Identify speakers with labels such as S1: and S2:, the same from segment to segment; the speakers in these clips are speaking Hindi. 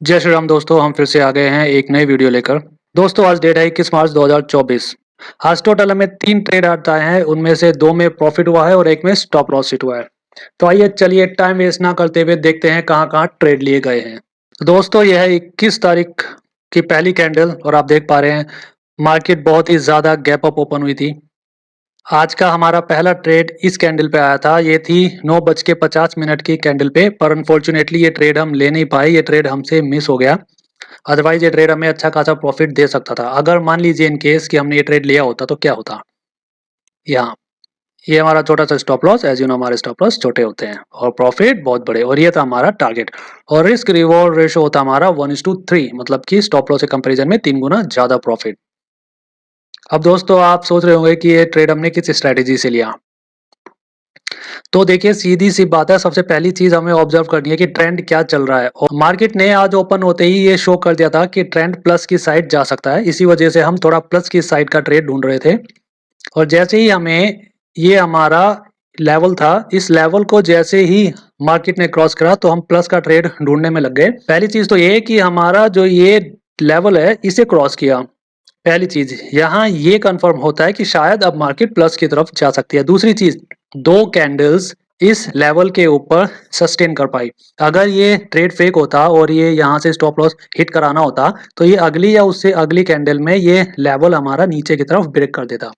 S1: जय श्री राम दोस्तों, हम फिर से आ गए हैं एक नई वीडियो लेकर। दोस्तों आज डेट है 21 मार्च 2024। आज टोटल हमें 3 ट्रेड आए हैं, उनमें से 2 में प्रॉफिट हुआ है और एक में स्टॉप लॉस हिट हुआ है। तो आइए चलिए टाइम वेस्ट ना करते हुए देखते हैं कहाँ-कहाँ ट्रेड लिए गए हैं। तो दोस्तों यह है 21 तारीख की पहली कैंडल और आप देख पा रहे हैं मार्केट बहुत ही ज़्यादा गैप अप ओपन हुई थी। आज का हमारा पहला ट्रेड इस कैंडल पे आया था। ये थी 9:50 की कैंडल पे, पर अनफॉर्चुनेटली ये ट्रेड हम ले नहीं पाए। ये ट्रेड हमसे मिस हो गया। अदरवाइज ये ट्रेड हमें अच्छा खासा प्रॉफिट दे सकता था। अगर मान लीजिए इन केस कि हमने ये ट्रेड लिया होता तो क्या होता। यहाँ ये हमारा छोटा सा stop loss, as you know हमारे स्टॉप लॉस छोटे होते हैं और प्रॉफिट बहुत बड़े, और ये था हमारा टारगेट। और रिस्क रिवॉर्ड रेशो होता हमारा 1:3, मतलब कि स्टॉप लॉस के कंपेरिजन में 3 गुना ज्यादा प्रॉफिट। अब दोस्तों आप सोच रहे होंगे कि ये ट्रेड हमने किस स्ट्रेटेजी से लिया। तो देखिए सीधी सी बात है, सबसे पहली चीज हमें ऑब्जर्व करनी है कि ट्रेंड क्या चल रहा है। और मार्केट ने आज ओपन होते ही ये शो कर दिया था कि ट्रेंड प्लस की साइड जा सकता है। इसी वजह से हम थोड़ा प्लस की साइड का ट्रेड ढूंढ रहे थे। और जैसे ही हमें ये हमारा लेवल था, इस लेवल को जैसे ही मार्केट ने क्रॉस करा तो हम प्लस का ट्रेड ढूंढने में लग गए। पहली चीज तो ये कि हमारा जो ये लेवल है इसे क्रॉस किया। पहली चीज यहाँ ये कंफर्म होता है कि शायद अब मार्केट प्लस की तरफ जा सकती है। दूसरी चीज, 2 कैंडल्स इस लेवल के ऊपर सस्टेन कर पाई। अगर ये ट्रेड फेक होता और ये यहाँ से स्टॉप लॉस हिट कराना होता तो ये अगली या उससे अगली कैंडल में ये लेवल हमारा नीचे की तरफ ब्रेक कर देता।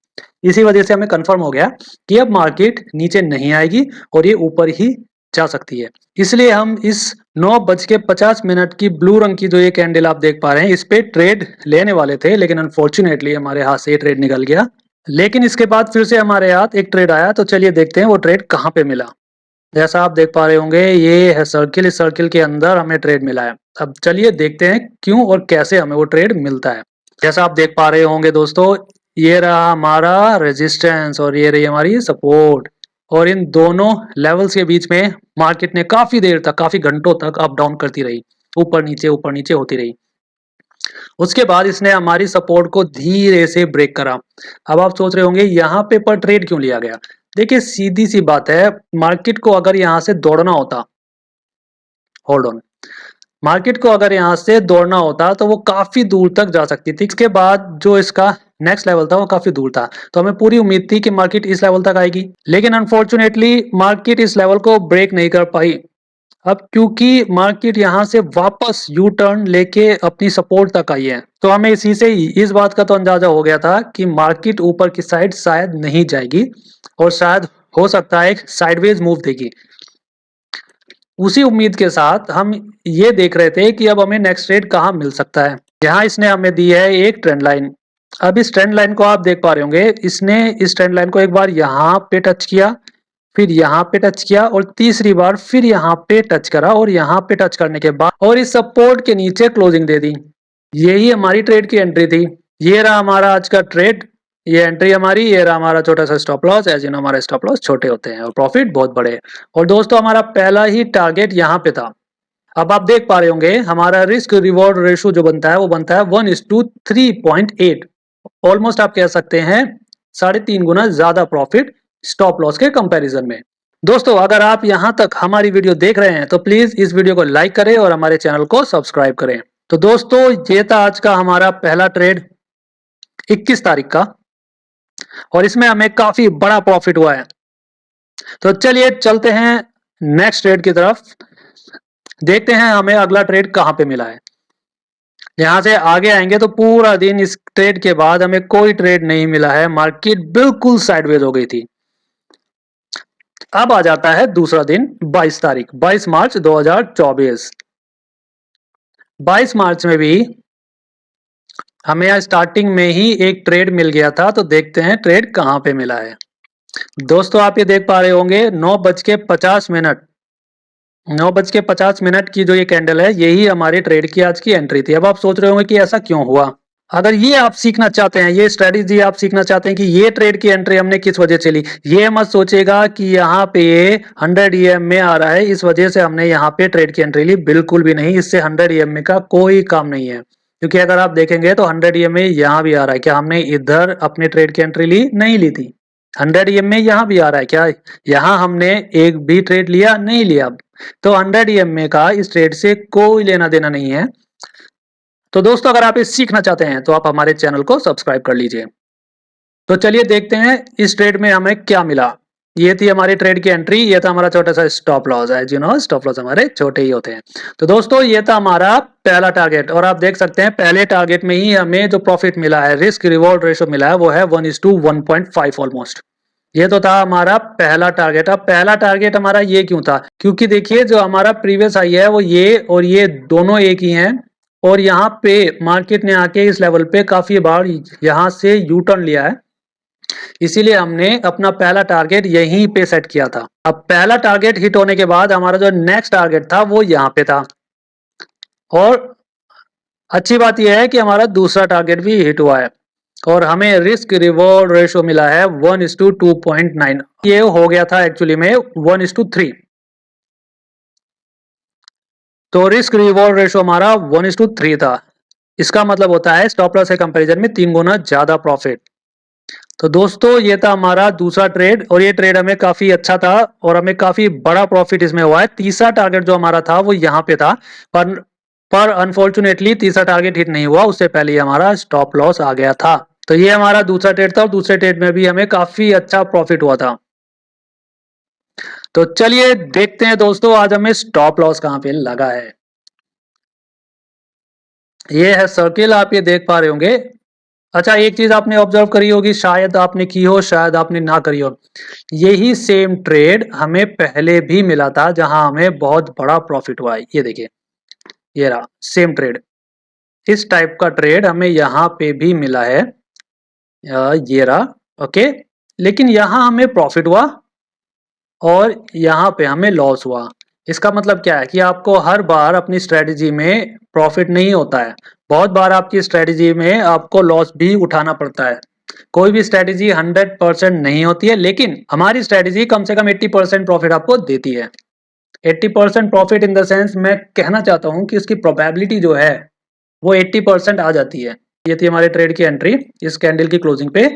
S1: इसी वजह से हमें कंफर्म हो गया कि अब मार्केट नीचे नहीं आएगी और ये ऊपर ही जा सकती है। इसलिए हम इस 9:50 की ब्लू रंग की जो ये कैंडल आप देख पा रहे हैं इस पे ट्रेड लेने वाले थे, लेकिन अनफॉर्चुनेटली हमारे हाथ से ये ट्रेड निकल गया। लेकिन इसके बाद फिर से हमारे हाथ एक ट्रेड आया, तो चलिए देखते हैं वो ट्रेड कहाँ पे मिला। जैसा आप देख पा रहे होंगे ये है सर्किल, इस सर्किल के अंदर हमें ट्रेड मिला है। अब चलिए देखते हैं क्यों और कैसे हमें वो ट्रेड मिलता है। जैसा आप देख पा रहे होंगे दोस्तों, ये रहा हमारा रेजिस्टेंस और ये रही हमारी सपोर्ट, और इन दोनों लेवल्स के बीच में मार्केट ने काफी देर तक, काफी घंटों तक अप डाउन करती रही, ऊपर नीचे होती रही। उसके बाद इसने हमारी सपोर्ट को धीरे से ब्रेक करा। अब आप सोच रहे होंगे यहाँ पे पर ट्रेड क्यों लिया गया। देखिए सीधी सी बात है, मार्केट को अगर यहाँ से दौड़ना होता, होल्ड ऑन, मार्केट को अगर यहाँ से दौड़ना होता तो वो काफी दूर तक जा सकती थी। इसके बाद जो इसका नेक्स्ट लेवल था वो काफी दूर था, तो हमें पूरी उम्मीद थी कि मार्केट इस लेवल तक आएगी, लेकिन अनफॉर्चुनेटली मार्केट इस लेवल को ब्रेक नहीं कर पाई। अब क्योंकि मार्केट यहाँ से वापस यू टर्न लेके अपनी सपोर्ट तक आई है, तो हमें इसी से इस बात का तो अंदाजा हो गया था कि मार्केट ऊपर की साइड शायद नहीं जाएगी और शायद हो सकता है एक साइडवेज मूव देगी। उसी उम्मीद के साथ हम ये देख रहे थे कि अब हमें नेक्स्ट ट्रेड कहाँ मिल सकता है। यहाँ इसने हमें दी है एक ट्रेंड लाइन। अब इस ट्रेंड लाइन को आप देख पा रहे होंगे, इसने इस ट्रेंड लाइन को एक बार यहाँ पे टच किया, फिर यहाँ पे टच किया और तीसरी बार फिर यहाँ पे टच करा, और यहाँ पे टच करने के बाद और इस सपोर्ट के नीचे क्लोजिंग दे दी। यही हमारी ट्रेड की एंट्री थी। ये रहा हमारा आज का ट्रेड, ये एंट्री हमारी, ये रहा हमारा छोटा सा stop loss. As you know हमारे स्टॉप लॉस छोटे होते हैं और प्रॉफिट बहुत बड़े। और दोस्तों हमारा पहला ही टारगेट यहाँ पे था। अब आप देख पा रहे होंगे हमारा रिस्क रिवॉर्ड रेशो जो बनता है वो बनता है 1:3.8। ऑलमोस्ट आप कह सकते हैं 3.5 गुना ज्यादा प्रॉफिट स्टॉप लॉस के कंपैरिजन में। दोस्तों अगर आप यहां तक हमारी वीडियो देख रहे हैं तो प्लीज इस वीडियो को लाइक करें और हमारे चैनल को सब्सक्राइब करें। तो दोस्तों ये था आज का हमारा पहला ट्रेड 21 तारीख का, और इसमें हमें काफी बड़ा प्रॉफिट हुआ है। तो चलिए चलते हैं नेक्स्ट ट्रेड की तरफ, देखते हैं हमें अगला ट्रेड कहां पे मिला है। यहां से आगे आएंगे तो पूरा दिन इस ट्रेड के बाद हमें कोई ट्रेड नहीं मिला है, मार्केट बिल्कुल साइडवेज हो गई थी। अब आ जाता है दूसरा दिन 22 तारीख, 22 मार्च 2024। 22 मार्च में भी हमें यहाँ स्टार्टिंग में ही एक ट्रेड मिल गया था, तो देखते हैं ट्रेड कहां पे मिला है। दोस्तों आप ये देख पा रहे होंगे 9:50, 9:50 की जो ये कैंडल है यही हमारे ट्रेड की आज की एंट्री थी। अब आप सोच रहे होंगे कि ऐसा क्यों हुआ। अगर ये आप सीखना चाहते हैं, ये स्ट्रेटेजी आप सीखना चाहते हैं कि ये ट्रेड की एंट्री हमने किस वजह से ली, ये मत सोचेगा कि यहाँ पे ये 100 EM में आ रहा है इस वजह से हमने यहाँ पे ट्रेड की एंट्री ली। बिल्कुल भी नहीं, इससे 100 EM का कोई काम नहीं है, क्योंकि अगर आप देखेंगे तो 100 EM में यहाँ भी आ रहा है। क्या हमने इधर अपने ट्रेड की एंट्री ली? नहीं ली थी। 100 EM में यहाँ भी आ रहा है। क्या यहाँ हमने एक भी ट्रेड लिया? नहीं लिया। तो 100 EMA का इस ट्रेड से कोई लेना देना नहीं है। तो दोस्तों अगर आप ये सीखना चाहते हैं तो आप हमारे चैनल को सब्सक्राइब कर लीजिए। तो चलिए देखते हैं इस ट्रेड में हमें क्या मिला। ये थी हमारी ट्रेड की एंट्री, ये था हमारा छोटा सा स्टॉप लॉस है, स्टॉप लॉस हमारे छोटे ही होते हैं। तो दोस्तों ये था हमारा पहला टारगेट और आप देख सकते हैं पहले टारगेट में ही हमें जो प्रॉफिट मिला है, रिस्क रिवॉर्ड रेशो मिला है, वो है 1:1.5 ऑलमोस्ट। ये तो था हमारा पहला टारगेट। अब पहला टारगेट हमारा ये क्यों था? क्योंकि देखिए जो हमारा प्रीवियस हाई है वो ये और ये दोनों एक ही हैं और यहाँ पे मार्केट ने आके इस लेवल पे काफी बार यहाँ से यू टर्न लिया है, इसीलिए हमने अपना पहला टारगेट यहीं पे सेट किया था। अब पहला टारगेट हिट होने के बाद हमारा जो नेक्स्ट टारगेट था वो यहाँ पे था और अच्छी बात यह है कि हमारा दूसरा टारगेट भी हिट हुआ है और हमें रिस्क रिवॉर्ड रेशो मिला है 1:2.9। ये हो गया था एक्चुअली में 1:3। तो रिस्क रिवॉर्ड रेशो हमारा 1:3 था। इसका मतलब होता है स्टॉप लॉस के कंपैरिजन में 3 गुना ज्यादा प्रॉफिट। तो दोस्तों ये था हमारा दूसरा ट्रेड और ये ट्रेड हमें काफी अच्छा था और हमें काफी बड़ा प्रॉफिट इसमें हुआ है। तीसरा टारगेट जो हमारा था वो यहाँ पे था, पर अनफॉर्चुनेटली तीसरा टारगेट हिट नहीं हुआ, उससे पहले हमारा स्टॉप लॉस आ गया था। तो ये हमारा दूसरा ट्रेड था और दूसरे ट्रेड में भी हमें काफी अच्छा प्रॉफिट हुआ था। तो चलिए देखते हैं दोस्तों आज हमें स्टॉप लॉस कहां पे लगा है। ये है सर्किल, आप ये देख पा रहे होंगे। अच्छा एक चीज आपने ऑब्जर्व करी होगी, शायद आपने की हो शायद आपने ना करी हो, यही सेम ट्रेड हमें पहले भी मिला था जहां हमें बहुत बड़ा प्रॉफिट हुआ है। ये देखिए ये रहा सेम ट्रेड, इस टाइप का ट्रेड हमें यहाँ पे भी मिला है, ये रहा। ओके, लेकिन यहाँ हमें प्रॉफिट हुआ और यहाँ पे हमें लॉस हुआ। इसका मतलब क्या है कि आपको हर बार अपनी स्ट्रेटजी में प्रॉफिट नहीं होता है, बहुत बार आपकी स्ट्रेटजी में आपको लॉस भी उठाना पड़ता है। कोई भी स्ट्रेटजी 100% नहीं होती है, लेकिन हमारी स्ट्रेटजी कम से कम 80% प्रॉफिट आपको देती है। 80% प्रॉफिट इन द सेंस मैं कहना चाहता हूँ कि उसकी प्रोबेबिलिटी जो है वो 80% आ जाती है। ये थी हमारे ट्रेड की एंट्री इस कैंडल की क्लोजिंग पे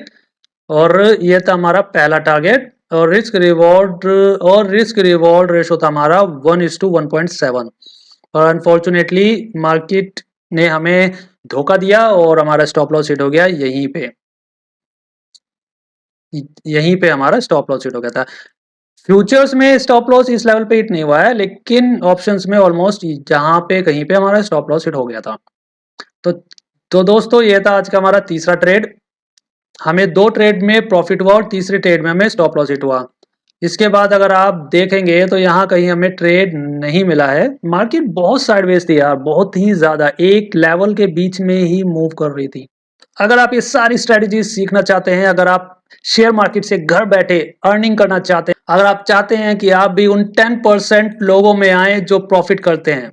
S1: और ये था हमारा पहला टारगेट और रिस्क रिवॉर्ड रेशो था हमारा 1:1.7 और अनफॉर्चुनेटली मार्केट ने हमें धोखा दिया और हमारा स्टॉप लॉस हिट हो गया यहीं पे हमारा स्टॉप लॉस हिट हो गया था। फ्यूचर्स में स्टॉप लॉस इस लेवल पे हिट नहीं हुआ है, लेकिन ऑप्शंस में ऑलमोस्ट जहां पे कहीं पे हमारा स्टॉप लॉस हिट हो गया था। तो तो दोस्तों ये था आज का हमारा तीसरा ट्रेड। हमें 2 ट्रेड में प्रॉफिट हुआ और तीसरे ट्रेड में हमें स्टॉप लॉस हिट हुआ। इसके बाद अगर आप देखेंगे तो यहाँ कहीं हमें ट्रेड नहीं मिला है। मार्केट बहुत साइडवेज थी यार, बहुत ही ज्यादा एक लेवल के बीच में ही मूव कर रही थी। अगर आप ये सारी स्ट्रेटजी सीखना चाहते हैं, अगर आप शेयर मार्केट से घर बैठे अर्निंग करना चाहते हैं, अगर आप चाहते हैं कि आप भी उन 10% लोगों में आए जो प्रॉफिट करते हैं,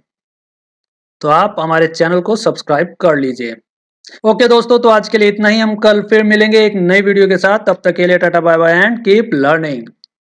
S1: तो आप हमारे चैनल को सब्सक्राइब कर लीजिए। ओके दोस्तों, तो आज के लिए इतना ही। हम कल फिर मिलेंगे एक नई वीडियो के साथ। तब तक के लिए tata bye bye and keep learning.